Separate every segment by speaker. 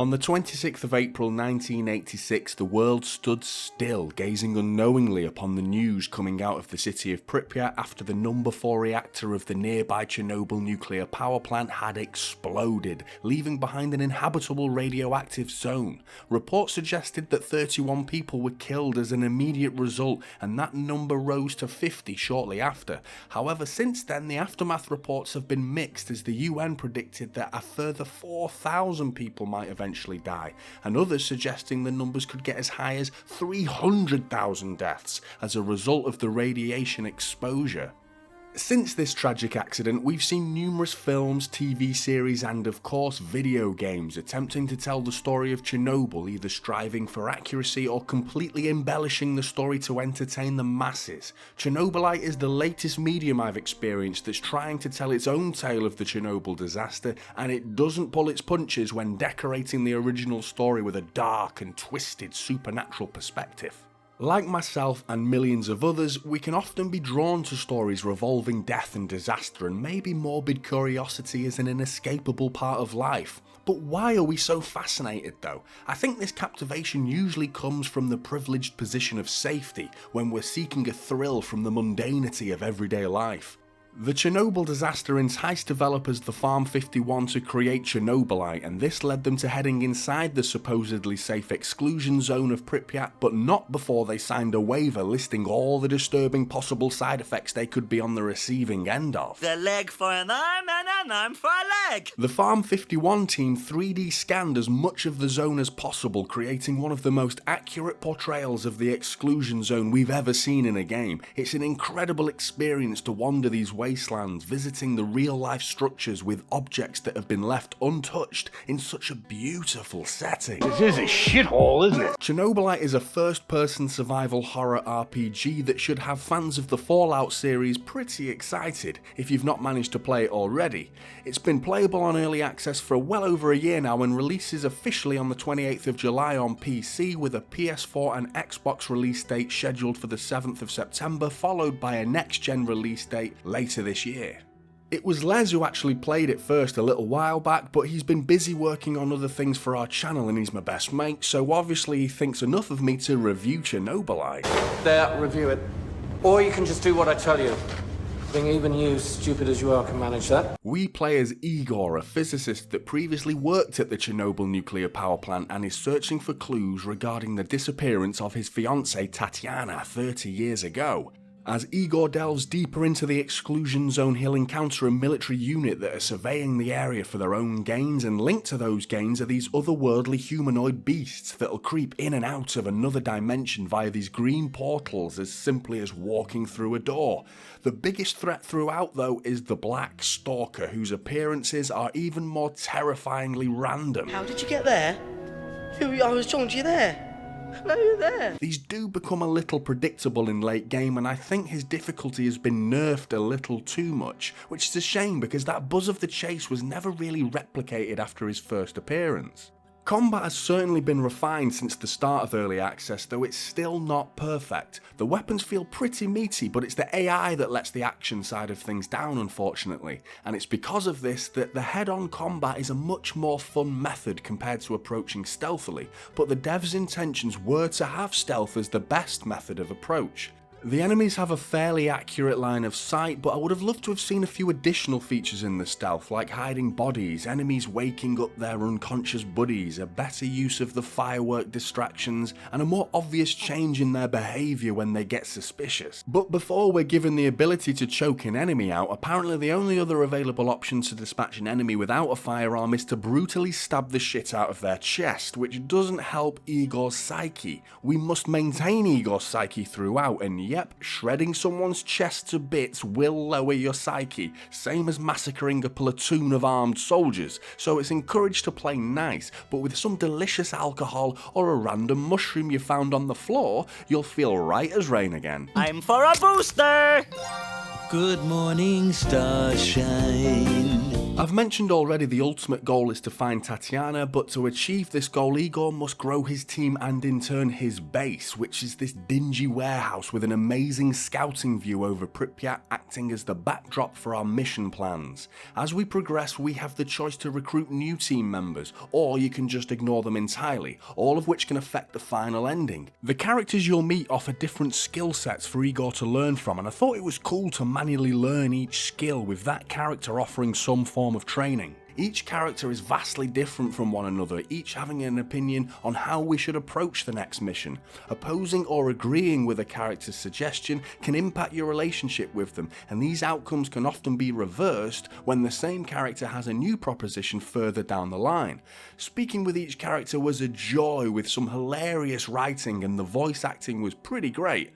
Speaker 1: On the 26th of April 1986, the world stood still, gazing unknowingly upon the news coming out of the city of Pripyat after the number 4 reactor of the nearby Chernobyl nuclear power plant had exploded, leaving behind an inhabitable radioactive zone. Reports suggested that 31 people were killed as an immediate result, and that number rose to 50 shortly after. However, since then, the aftermath reports have been mixed, as the UN predicted that a further 4,000 people might eventually die, and others suggesting the numbers could get as high as 300,000 deaths as a result of the radiation exposure. Since this tragic accident, we've seen numerous films, TV series and of course video games attempting to tell the story of Chernobyl, either striving for accuracy or completely embellishing the story to entertain the masses. Chernobylite is the latest medium I've experienced that's trying to tell its own tale of the Chernobyl disaster, and it doesn't pull its punches when decorating the original story with a dark and twisted supernatural perspective. Like myself and millions of others, we can often be drawn to stories revolving death and disaster, and maybe morbid curiosity is an inescapable part of life. But why are we so fascinated though? I think this captivation usually comes from the privileged position of safety, when we're seeking a thrill from the mundanity of everyday life. The Chernobyl disaster enticed developers the Farm 51 to create Chernobylite, and this led them to heading inside the supposedly safe exclusion zone of Pripyat, but not before they signed a waiver listing all the disturbing possible side effects they could be on the receiving end of.
Speaker 2: The leg for an arm and an arm for a leg!
Speaker 1: The Farm 51 team 3D scanned as much of the zone as possible, creating one of the most accurate portrayals of the exclusion zone we've ever seen in a game. It's an incredible experience to wander these wastelands, visiting the real-life structures with objects that have been left untouched in such a beautiful setting.
Speaker 3: This is a shithole, isn't it?
Speaker 1: Chernobylite is a first-person survival horror RPG that should have fans of the Fallout series pretty excited, if you've not managed to play it already. It's been playable on early access for well over a year now, and releases officially on the 28th of July on PC, with a PS4 and Xbox release date scheduled for the 7th of September, followed by a next-gen release date later this year. It was Les who actually played it first a little while back, but he's been busy working on other things for our channel and he's my best mate, so obviously he thinks enough of me to review Chernobylite.
Speaker 4: There, review it. Or you can just do what I tell you. I think even you, stupid as you are, can manage that.
Speaker 1: We play as Igor, a physicist that previously worked at the Chernobyl nuclear power plant and is searching for clues regarding the disappearance of his fiancée Tatiana 30 years ago. As Igor delves deeper into the exclusion zone, he'll encounter a military unit that are surveying the area for their own gains, and linked to those gains are these otherworldly humanoid beasts that'll creep in and out of another dimension via these green portals as simply as walking through a door. The biggest threat throughout though is the Black Stalker, whose appearances are even more terrifyingly random.
Speaker 2: How did you get there? I was talking to you there. No, you're there.
Speaker 1: These do become a little predictable in late game, and I think his difficulty has been nerfed a little too much, which is a shame because that buzz of the chase was never really replicated after his first appearance. Combat has certainly been refined since the start of early access, though it's still not perfect. The weapons feel pretty meaty, but it's the AI that lets the action side of things down, unfortunately, and it's because of this that the head-on combat is a much more fun method compared to approaching stealthily, but the devs' intentions were to have stealth as the best method of approach. The enemies have a fairly accurate line of sight, but I would have loved to have seen a few additional features in the stealth, like hiding bodies, enemies waking up their unconscious buddies, a better use of the firework distractions, and a more obvious change in their behaviour when they get suspicious. But before we're given the ability to choke an enemy out, apparently the only other available option to dispatch an enemy without a firearm is to brutally stab the shit out of their chest, which doesn't help Igor's psyche. We must maintain Igor's psyche throughout, and yep, shredding someone's chest to bits will lower your psyche, same as massacring a platoon of armed soldiers, so it's encouraged to play nice, but with some delicious alcohol or a random mushroom you found on the floor, you'll feel right as rain again.
Speaker 2: I'm for a booster!
Speaker 5: Good morning, starshine.
Speaker 1: I've mentioned already the ultimate goal is to find Tatiana, but to achieve this goal Igor must grow his team and in turn his base, which is this dingy warehouse with an amazing scouting view over Pripyat acting as the backdrop for our mission plans. As we progress we have the choice to recruit new team members, or you can just ignore them entirely, all of which can affect the final ending. The characters you'll meet offer different skill sets for Igor to learn from, and I thought it was cool to manually learn each skill with that character offering some form of training. Each character is vastly different from one another, each having an opinion on how we should approach the next mission. Opposing or agreeing with a character's suggestion can impact your relationship with them, and these outcomes can often be reversed when the same character has a new proposition further down the line. Speaking with each character was a joy, with some hilarious writing, and the voice acting was pretty great.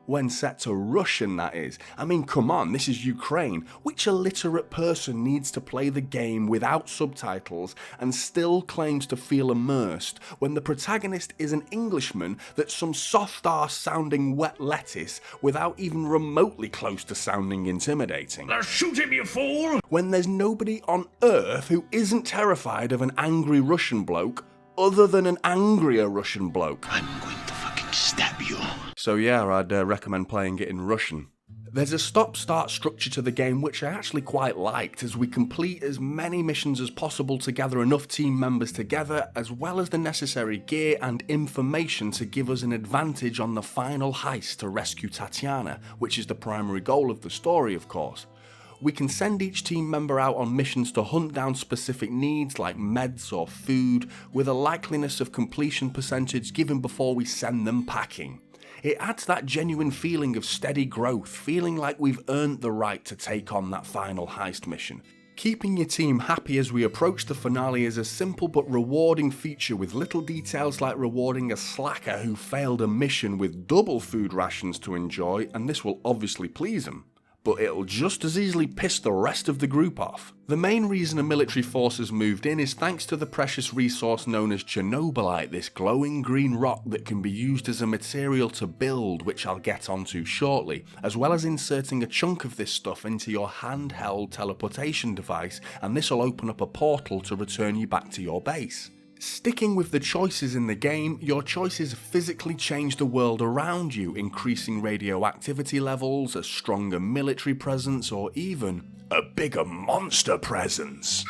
Speaker 1: When set to Russian, that is. I mean, come on, this is Ukraine. Which illiterate person needs to play the game without subtitles and still claims to feel immersed when the protagonist is an Englishman that's some soft-arse sounding wet lettuce without even remotely close to sounding intimidating?
Speaker 3: Now shoot him, you fool!
Speaker 1: When there's nobody on earth who isn't terrified of an angry Russian bloke other than an angrier Russian bloke.
Speaker 3: I'm going to fucking stab you.
Speaker 1: So yeah, I'd recommend playing it in Russian. There's a stop-start structure to the game which I actually quite liked, as we complete as many missions as possible to gather enough team members together, as well as the necessary gear and information to give us an advantage on the final heist to rescue Tatiana, which is the primary goal of the story, of course. We can send each team member out on missions to hunt down specific needs like meds or food, with a likeliness of completion percentage given before we send them packing. It adds that genuine feeling of steady growth, feeling like we've earned the right to take on that final heist mission. Keeping your team happy as we approach the finale is a simple but rewarding feature, with little details like rewarding a slacker who failed a mission with double food rations to enjoy, and this will obviously please him. But it'll just as easily piss the rest of the group off. The main reason a military force has moved in is thanks to the precious resource known as Chernobylite, this glowing green rock that can be used as a material to build, which I'll get onto shortly, as well as inserting a chunk of this stuff into your handheld teleportation device, and this will open up a portal to return you back to your base. Sticking with the choices in the game, your choices physically change the world around you, increasing radioactivity levels, a stronger military presence, or even a bigger monster presence.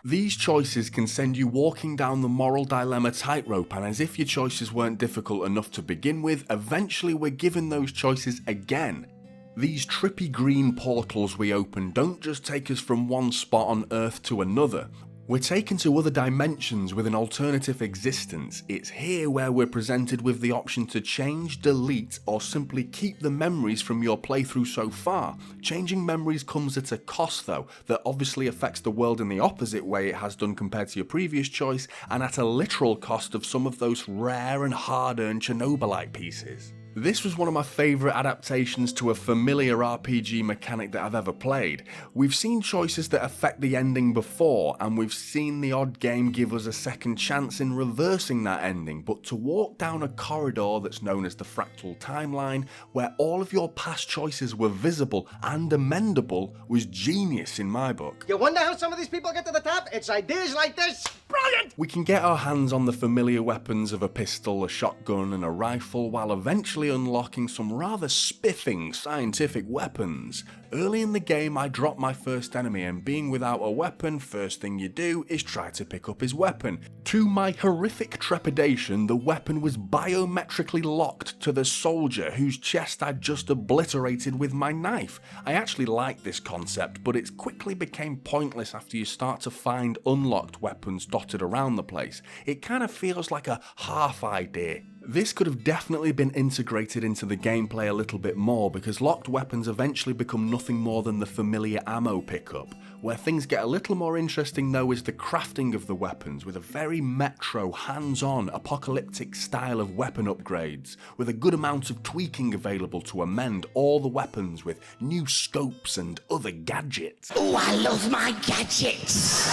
Speaker 1: These choices can send you walking down the moral dilemma tightrope, and as if your choices weren't difficult enough to begin with, eventually we're given those choices again. These trippy green portals we open don't just take us from one spot on Earth to another. We're taken to other dimensions with an alternative existence. It's here where we're presented with the option to change, delete, or simply keep the memories from your playthrough so far. Changing memories comes at a cost though, that obviously affects the world in the opposite way it has done compared to your previous choice, and at a literal cost of some of those rare and hard-earned Chernobylite pieces. This was one of my favourite adaptations to a familiar RPG mechanic that I've ever played. We've seen choices that affect the ending before, and we've seen the odd game give us a second chance in reversing that ending, but to walk down a corridor that's known as the fractal timeline, where all of your past choices were visible and amendable, was genius in my book.
Speaker 2: You wonder how some of these people get to the top? It's ideas like this. Brilliant!
Speaker 1: We can get our hands on the familiar weapons of a pistol, a shotgun, and a rifle, while eventually unlocking some rather spiffing scientific weapons. Early in the game I dropped my first enemy, and being without a weapon, first thing you do is try to pick up his weapon. To my horrific trepidation, the weapon was biometrically locked to the soldier whose chest I'd just obliterated with my knife. I actually liked this concept, but it quickly became pointless after you start to find unlocked weapons dotted around the place. It kind of feels like a half idea. This could have definitely been integrated into the gameplay a little bit more, because locked weapons eventually become nothing more than the familiar ammo pickup. Where things get a little more interesting though is the crafting of the weapons, with a very metro, hands-on, apocalyptic style of weapon upgrades, with a good amount of tweaking available to amend all the weapons with new scopes and other gadgets.
Speaker 5: Oh, I love my gadgets!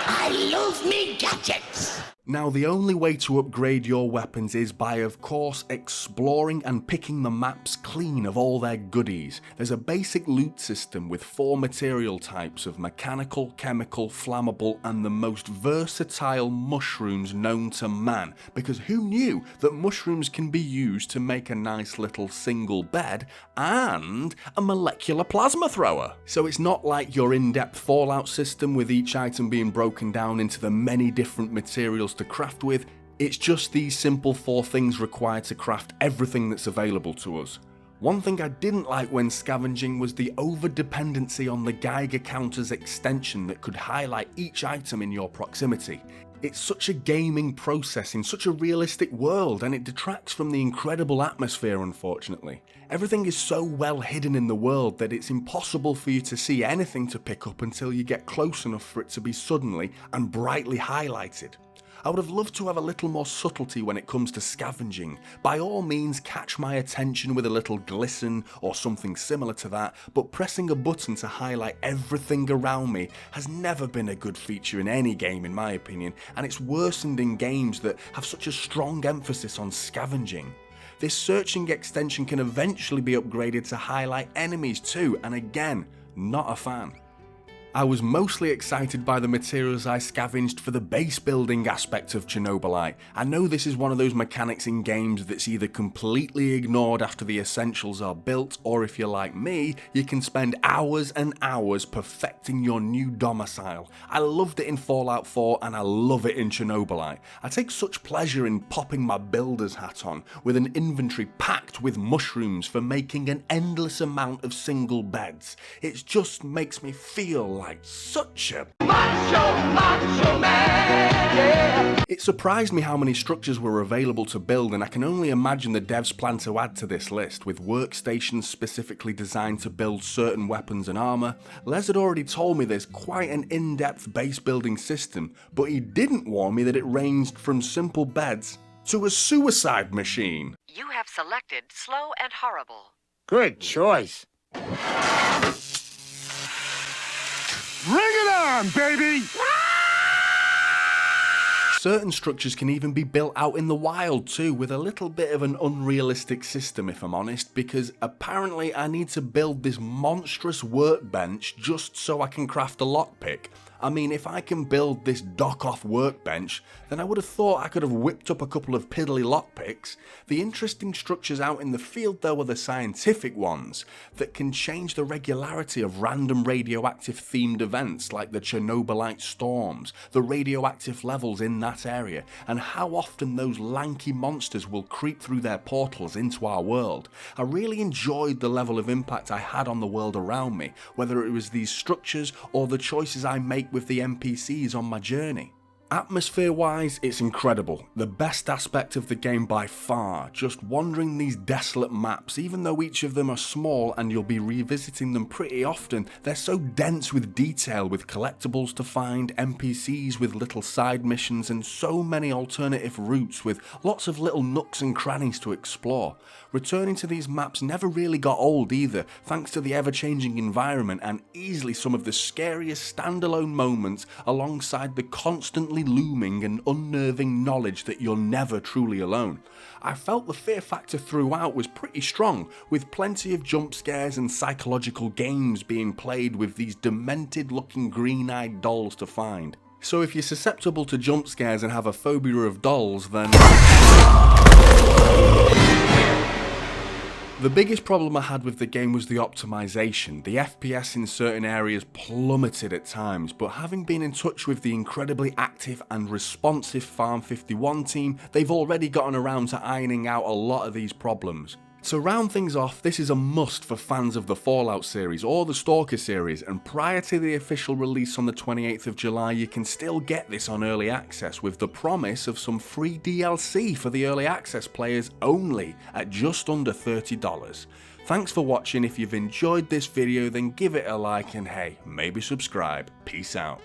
Speaker 5: I love me gadgets!
Speaker 1: Now, the only way to upgrade your weapons is by, of course, exploring and picking the maps clean of all their goodies. There's a basic loot system with 4 material types of mechanical, chemical, flammable, and the most versatile mushrooms known to man, because who knew that mushrooms can be used to make a nice little single bed and a molecular plasma thrower? So it's not like your in-depth Fallout system with each item being broken down into the many different materials to craft with. It's just these simple 4 things required to craft everything that's available to us. One thing I didn't like when scavenging was the over-dependency on the Geiger counter's extension that could highlight each item in your proximity. It's such a gaming process in such a realistic world, and it detracts from the incredible atmosphere, unfortunately. Everything is so well hidden in the world that it's impossible for you to see anything to pick up until you get close enough for it to be suddenly and brightly highlighted. I would have loved to have a little more subtlety when it comes to scavenging. By all means, catch my attention with a little glisten or something similar to that, but pressing a button to highlight everything around me has never been a good feature in any game, in my opinion, and it's worsened in games that have such a strong emphasis on scavenging. This searching extension can eventually be upgraded to highlight enemies too, and again, not a fan. I was mostly excited by the materials I scavenged for the base building aspect of Chernobylite. I know this is one of those mechanics in games that's either completely ignored after the essentials are built, or if you're like me, you can spend hours and hours perfecting your new domicile. I loved it in Fallout 4 and I love it in Chernobylite. I take such pleasure in popping my builder's hat on, with an inventory packed with mushrooms for making an endless amount of single beds. It just makes me feel like such a macho man, yeah. It surprised me how many structures were available to build, and I can only imagine the devs plan to add to this list, with workstations specifically designed to build certain weapons and armour. Les had already told me there's quite an in-depth base building system, but he didn't warn me that it ranged from simple beds to a suicide machine.
Speaker 5: You have selected slow and horrible.
Speaker 3: Good choice. Bring it on, baby!
Speaker 1: Certain structures can even be built out in the wild too, with a little bit of an unrealistic system if I'm honest, because apparently I need to build this monstrous workbench just so I can craft a lockpick. I mean, if I can build this dock-off workbench, then I would have thought I could have whipped up a couple of piddly lockpicks. The interesting structures out in the field though are the scientific ones, that can change the regularity of random radioactive themed events like the Chernobylite storms, the radioactive levels in that area, and how often those lanky monsters will creep through their portals into our world. I really enjoyed the level of impact I had on the world around me, whether it was these structures or the choices I make with the NPCs on my journey. Atmosphere-wise, it's incredible. The best aspect of the game by far, just wandering these desolate maps. Even though each of them are small and you'll be revisiting them pretty often, they're so dense with detail, with collectibles to find, NPCs with little side missions, and so many alternative routes with lots of little nooks and crannies to explore. Returning to these maps never really got old either, thanks to the ever-changing environment and easily some of the scariest standalone moments, alongside the constantly looming and unnerving knowledge that you're never truly alone. I felt the fear factor throughout was pretty strong, with plenty of jump scares and psychological games being played with these demented looking green-eyed dolls to find. So if you're susceptible to jump scares and have a phobia of dolls, then... The biggest problem I had with the game was the optimization. The FPS in certain areas plummeted at times, but having been in touch with the incredibly active and responsive Farm 51 team, they've already gotten around to ironing out a lot of these problems. To round things off, this is a must for fans of the Fallout series or the Stalker series, and prior to the official release on the 28th of July, you can still get this on early access with the promise of some free DLC for the early access players only at just under $30. Thanks for watching. If you've enjoyed this video, then give it a like, and hey, maybe subscribe. Peace out.